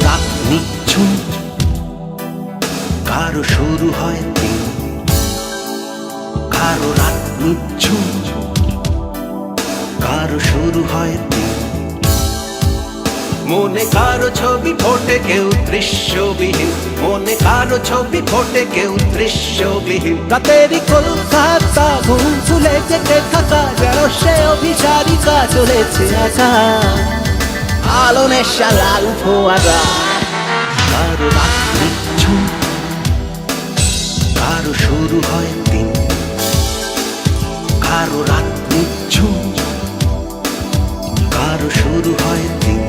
রাত নিঝুম, কারো শুরু হয় দিন। কারো রাত নিঝুম, কারো শুরু হয় দিন। মনে কারো ছবি ফোটে কেউ দৃশ্যবিহীন, মনে কারো ছবি ফোটে কেউ দৃশ্যবিহীন। রাতেরই কলকাতা ঘুম ভুলে জেগে থাকা, যেন সে অভিসারিকা চলেছে একা। আলো নেশা লাল ফোয়ারা। কারো রাত নিঝুম, কারো শুরু হয় দিন। কারো রাত নিঝুম, কারো শুরু হয় দিন।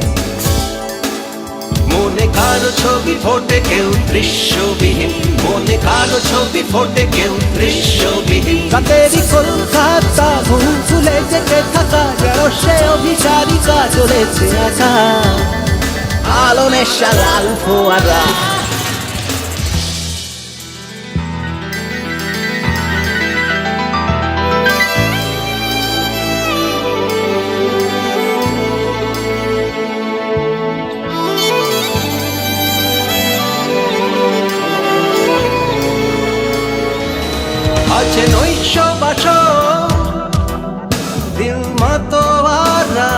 মনে কারো ছবি ফোটে কেউ দৃশ্যবিহীন, মনে কারো ছবি ফোটে কেউ দৃশ্যবিহীন। রাতেরই কলকাতা ঘুম ভুলে জেগে থাকা, যেন সে অভিসারিকা চলেছে একা। আলো নেশা লাল ফোয়ারা। আছে নৈশ বাস দিল মতোয়ারা,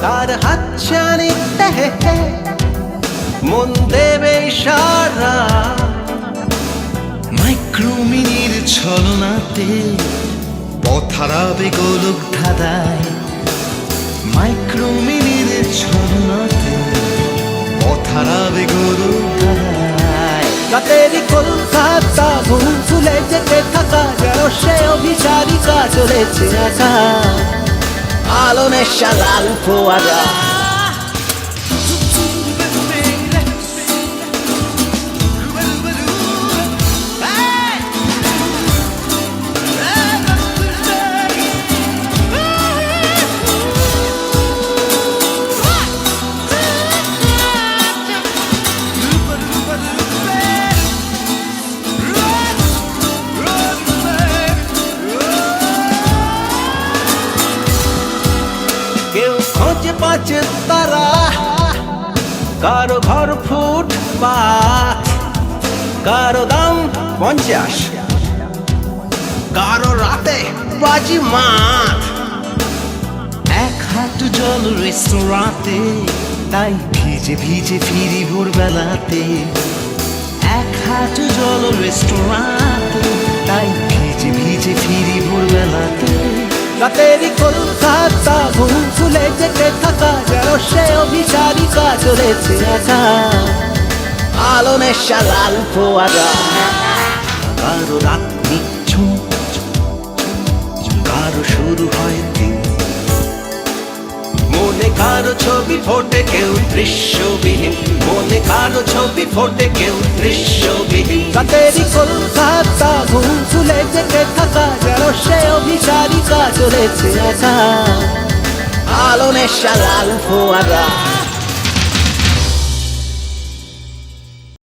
তার হাতছানিতে মন দেবে ইশারা। মাইক্রোমিনির ছলনাতে পথারাবে গোলক ধাঁধায়। মাইক্রোমিনির ছলনাতে পথারাবে গোলক ধাঁধায়। রাতেরই কলকাতা ঘুম ভুলে জেগে থাকা, যেন সে অভিসারিকা চলেছে একা। আলো নেশা লাল ফোয়ারা। কেউ খোঁজে পাচ্ছে তারা, কারো ঘর ফুটপাত, কারো দাম 50, কারো রাতে বাজি মাত। এক হাঁটু জল রেস্তোরাঁতে, তাই ভিজে ভিজে ফিরি ভোরবেলাতে। এক হাঁটু জল রেস্তোরাঁতে, তাই ভিজে ভিজে ফিরি ভোরবেলাতে। রাতেরই কলকাতা ঘুম ভুলে জেগে থাকা, যেন সে অভিসারিকা চলেছে একা। আলো নেশা লাল ফোয়ারা। কারো রাত নিঝুম, কারো শুরু হয় দিন। মনে কারো ছবি ফোটে কেউ দৃশ্যবিহীন, মনে কারো ছবি ফোটে কেউ দৃশ্যবিহীন। রাতেরই কলকাতা ঘুম ভুলে জেগে থাকা, যেন সে অভিসারিকা চলেছে একা। আলো নেশা লাল ফোয়ারা।